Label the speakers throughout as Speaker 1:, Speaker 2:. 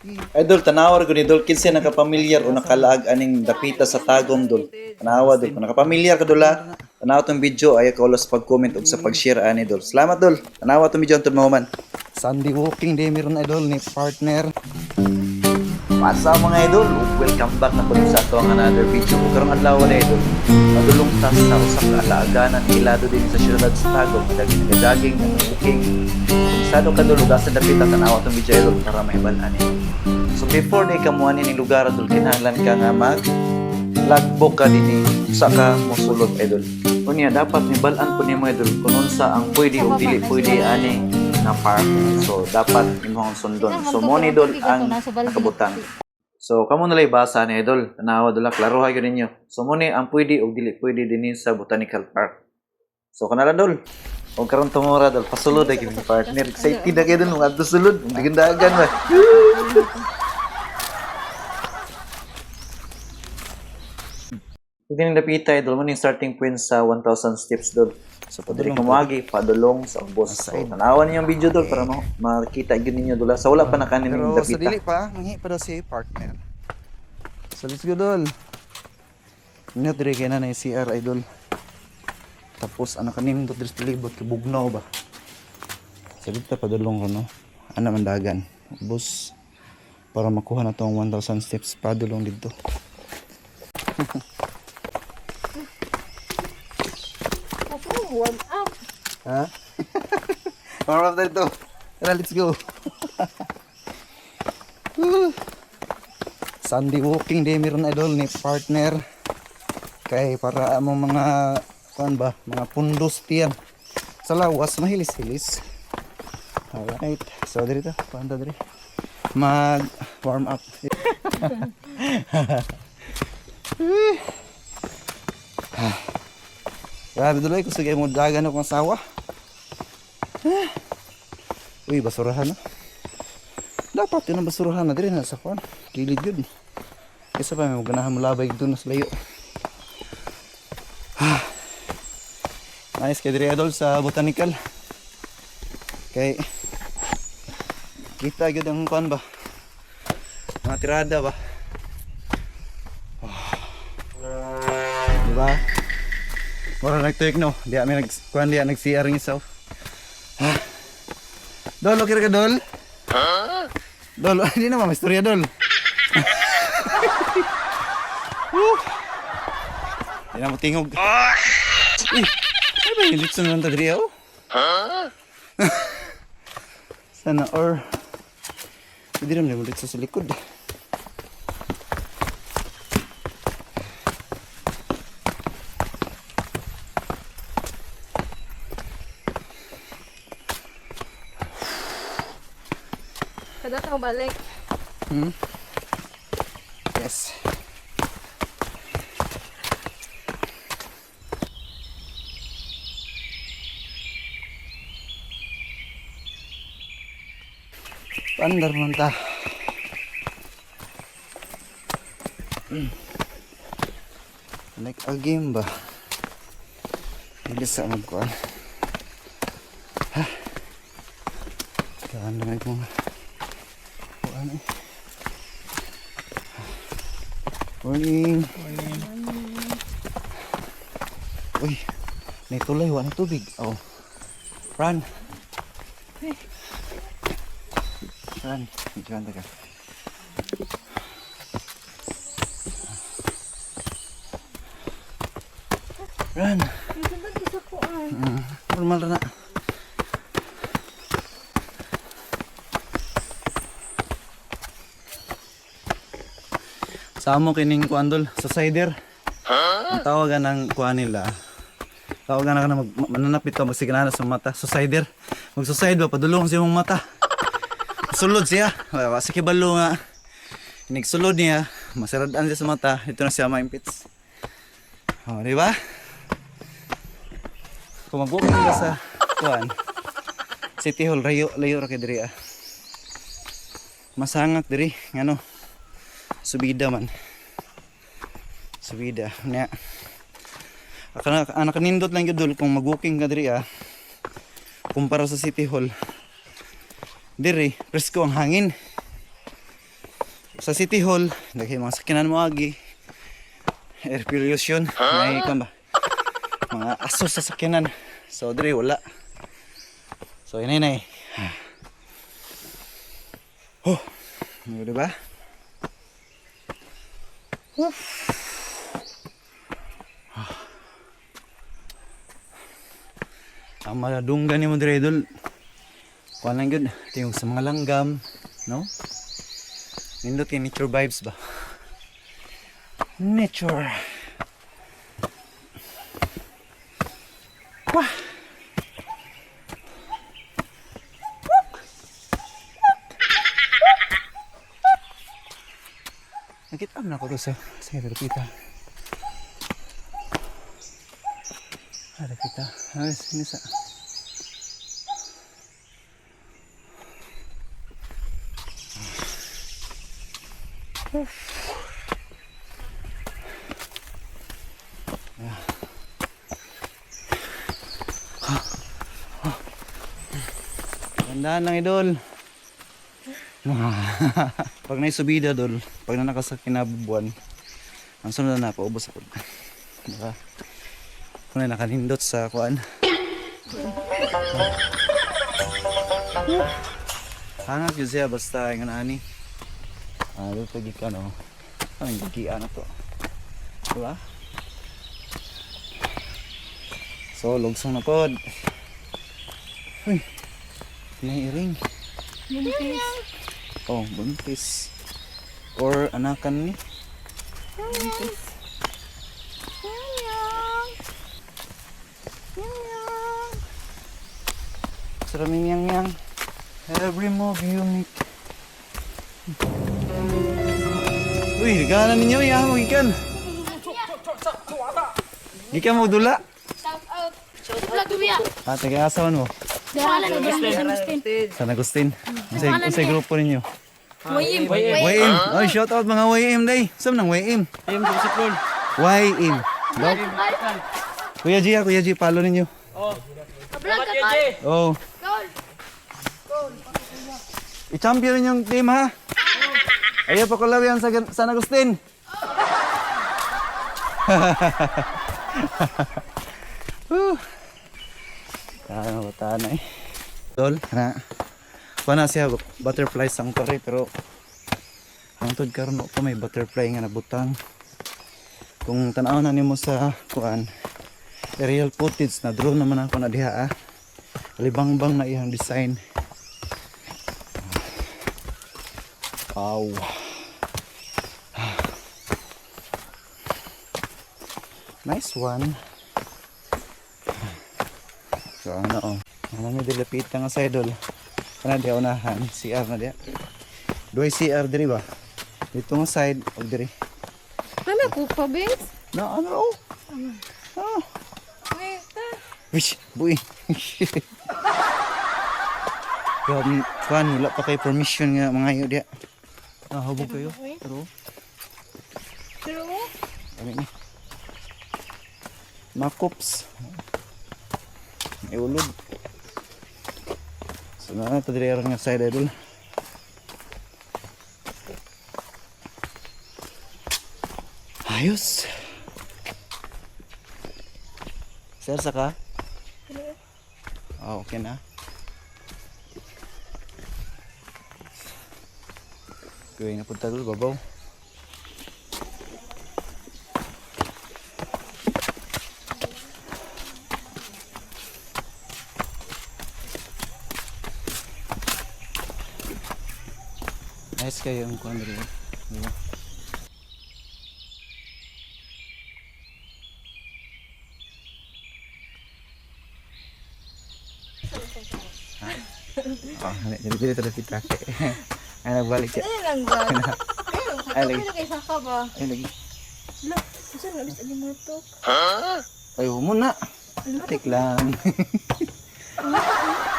Speaker 1: Idol, tanawar ko ni Dol, kinsa nakapamilyar o nakalaag aning dapita sa tagom Dol. Tanawa Dol, kung nakapamilyar ka Dol ha, tanawa tong video, ay ka ulos pag-comment o sa pag-share ani Dol. Salamat Dol, tanawa tong video antod mo man.
Speaker 2: Sunday walking day meron idol ni partner.
Speaker 1: What's up mga idol? Welcome back na po sa atong another video. Karong adlaw na idol. Madulong ta sa usa ka alaaganan ilado din sa syudad sa Tagum. Daging cooking. Sado ka dul lugar sa dapita tanawa tong video idol para mahibalan ni. So before na ikamuan ni lugar idol kinahanglan ka nga mag logbook ka dinhi usa ka mosulod idol. Unya dapat mibalan po nimo idol kung unsa ang pwede o dili pwede ani na park. So dapat imong sundon. So mo ni idol ang nakabutang. So kamo nalay basa ni idol. Tanawa dula klaro ha gyud ninyo. So mo ni ang pwede o dili pwede dinhi sa Botanical Park. So kanala dol. Og karon tumora dol pasulod ay gyud partner. Excited na gyud nung adto sulod. Digandagan ba. Pwede nang dapita idol mo ning starting point sa 1,000 steps dol. So pwede kumagi padulong sa ubos. So tanawan niyo ang video dol para makita gyud ninyo dula. Sa wala pa na kanin
Speaker 2: Pero
Speaker 1: dapita.
Speaker 2: sa dili pa, mangi pa daw si partner. So let's go dol. Nya dire kay na CR idol. Tapos ano kanin to dres libot kay bugnaw ba. Sa dito padulong ko no. Ana man dagan. Bus para makuha na tong 1,000 steps padulong dito.
Speaker 3: Warm up.
Speaker 2: Ha? Warm up dito. Tara, let's go. Sunday walking day meron idol ni partner. Kay para among mga kuan ba, mga pundos tiyan. Sa lawas mahilis-hilis. Alright. So dito, panda diri. Mag warm up. Grabe dulu ko sige mo dagan akong asawa. Uy, basurahan na. Dapat yun ang basurahan na diri na sa kuan. Kilid yun. Isa pa may ganahan mo labay doon sa layo. Nice kay diri idol sa Botanical. Kay kita gyud ang kuan ba. Mga tirada ba. Diba? Mura nagtuyok no. Di kami nagkuhan diya nag-CR ng isaw. Dol, okay ka Dol? Dol, hindi naman may istorya Dol. Hindi na mo tingog. Uy, ay ba yung litson lang tadriya oh? Sana or hindi naman yung litson sa likod.
Speaker 3: Kada ka balik.
Speaker 2: Yes. Pandar man ta. Like a game ba? Bilis sa magkuhan. Ha? Kahan na mo. Kuhan eh. Morning. Uy, may tulay, wala tubig. Oh. Run. Run. Diyan ka. Run. Normal na. Sa amo kining kuan Dol, sa cider. Ang tawagan ng kuan nila. Tawagan na ka na mananapit ka magsiganana sa mata. Sa cider. Magsuside ba padulong sa imong mata. Sulod siya. Wa sa kibalo nga. Nigsulod niya, masaradan siya sa mata. Ito na siya maimpits. Oh, di ba? Kung mag-walk ka sa kuan City Hall, layo ra kay diri ah. Masangak diri, ngano? Subida man. Subida. Nya. Anak kanindot lang gyud kung mag-walking ka diri ah. Kumpara sa City Hall. Diri, presko ang hangin. Sa City Hall, daghay mga sakyanan mo agi. Air pollution, may kan ba? Mga aso sa sakyanan. So dire wala. So inay. Oh, di ba? Ang maladunggan ni mo dire idol. Kuha lang yun, tingog sa mga langgam, no? Nindot yung nature vibes ba? Nature. Wah! Nakita mo na ako to sa Repita. Repita. Ay, sini sa... Tandaan lang idol. Pag naisubida dol, pag na nakasakinabubuan, ang sunod na paubos ako. Diba? Kung na nakalindot sa kuan. Hangak yun siya basta yung ani. Dito gikan o. Ang gigian na to. Diba? So, lugsong na pod. Uy, nairing.
Speaker 3: Buntis.
Speaker 2: Oh, buntis. Or anakan ni.
Speaker 3: Buntis.
Speaker 2: Saraming yang. Every move you make. Uy, gana ninyo. Iya mo, gikan. Gikan mo dula.
Speaker 3: Shout out. Vlog biya.
Speaker 2: Taga-asawan mo.
Speaker 3: Pangalan ni Agustin.
Speaker 2: San Agustin. Unsay grupo ninyo?
Speaker 3: Wayim.
Speaker 2: YM. Oy, shout out mga YM day. Sam nang YM.
Speaker 4: Ayun ko si Paul.
Speaker 2: YM. Kuya G, follow ninyo.
Speaker 3: Vlog ka tol.
Speaker 2: Oh.
Speaker 3: Goal.
Speaker 2: I-champion yung team ha. Ayaw pa ko lawihan sa San Agustin. Ano ba tanay? Dol, na. Pana siya butterfly sanctuary pero ang tod karon ko may butterfly nga nabutang. Kung tanaw na nimo sa kuan aerial footage na drone naman ako na diha. Libangbang na iyang design. Wow. Nice one. So ano oh. Ano may dilapit nga sa idol. Kana di unahan CR na dia. Duay CR diri ba? Dito nga side og diri.
Speaker 3: Ano ko pa, Vince?
Speaker 2: Na ano oh. Oh.
Speaker 3: Wait.
Speaker 2: Wish, buy. Kuan wala pa kay permission nga mga iyo dia. Hubog kayo. Pero
Speaker 3: Pero
Speaker 2: kami ni. Makops. Iulod. So na ito diri nga side idol. Ayos. Sir saka? Oh, okay na. Gawin na punta doon, babaw. Nice kayo yung kuhan rin. Diba? Oh, jadi terus kita. Ay, nagbalik siya.
Speaker 3: ano lang ba?
Speaker 2: Ay, lagi.
Speaker 3: Ano kay saka ba?
Speaker 2: Ay, lagi.
Speaker 3: Lo, saan na bisa limutok?
Speaker 2: Ay, huwag mo na. Tik lang.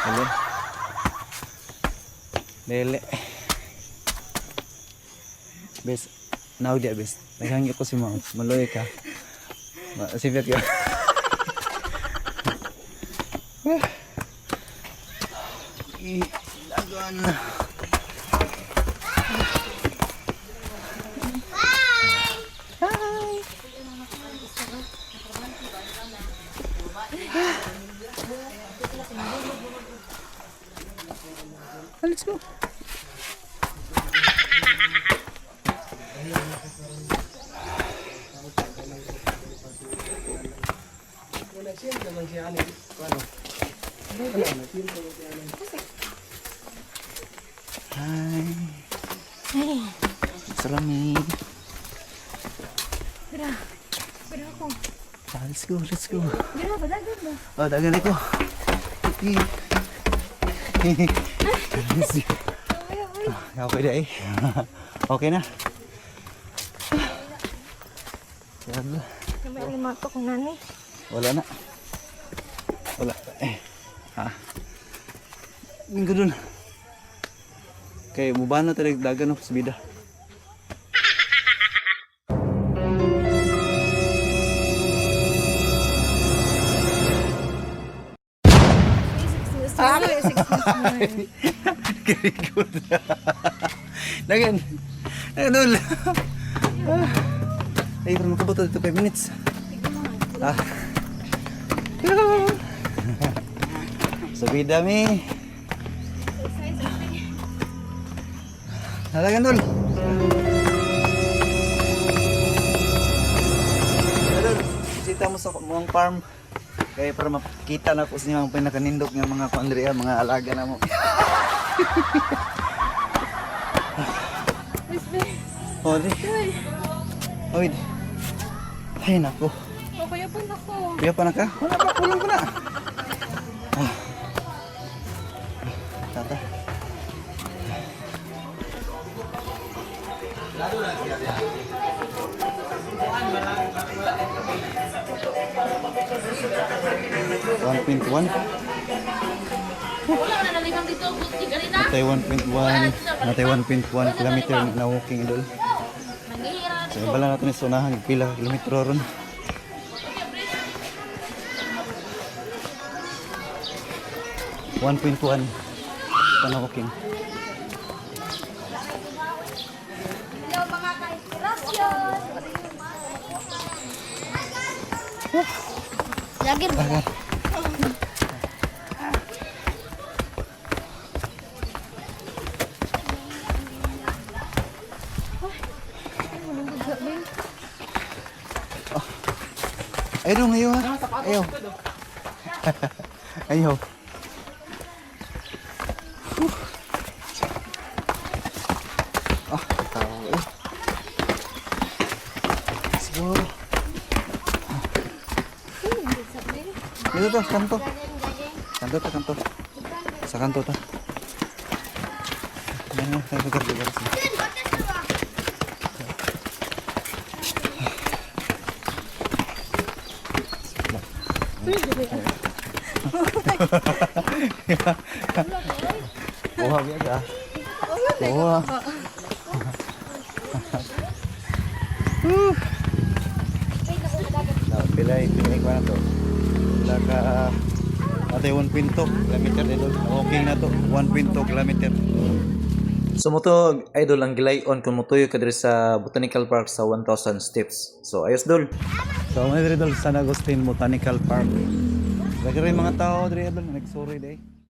Speaker 2: Dali. Dali. Bes, now dia bes. Naghangyo ko si Mom. Maloy ka. Sipit ka. Ilagan. Hi.
Speaker 3: Ay,
Speaker 2: Salamig.
Speaker 3: bira. Bira ako.
Speaker 2: Ah, let's go, let's go.
Speaker 3: Bira ba? Dagan ba?
Speaker 2: Oh, dagan ito.
Speaker 3: Ay, ay.
Speaker 2: Okay na eh. Okay na. Wala.
Speaker 3: May alimato ko nani.
Speaker 2: Wala na. Wala. Minggo dun. Kaya mubaan na tayo dagan sa bida. Very good. Dagan. Dagan dul. Ay, pero makabuto dito 5 minutes. Ah. Subida mi. Nalagan dul. Dul, bisita mo sa mga farm. Kaya para makita na po sa mga pinakanindog ng mga kuandria, mga alaga na mo. Oh, di. Oy. Ay, nako.
Speaker 3: O, kaya pa ako.
Speaker 2: Kaya pa na ka? Wala pa, kulong ko na. Ah. Tata. $1.1. Natay 1.1. Natay 1.1 kilometer na walking idol. So, bala natin sa unahan, pila kilometro ron. $1.1 walking.
Speaker 3: Hello mga ka-inspirasyon. Lagir ba?
Speaker 2: Ayaw ngayon ha? Ayaw. Ayaw. Ah, tao eh. Siguro. Dito to, kanto. Kanto to, kanto. Sa kanto to. Ano, tayo lugar-lugar sila. Buha biya ka. Buha. Pilay ko na to. Wala ka atay 1.2 kilometer dito. Okay na to. 1.2 kilometer.
Speaker 1: So mo to idol ang gilayon kung motuyo ka diri sa Botanical Park sa 1,000 steps. So ayos dol.
Speaker 2: So may dito San Agustin Botanical Park. Lagi rin mga tao diri idol nagsuri day.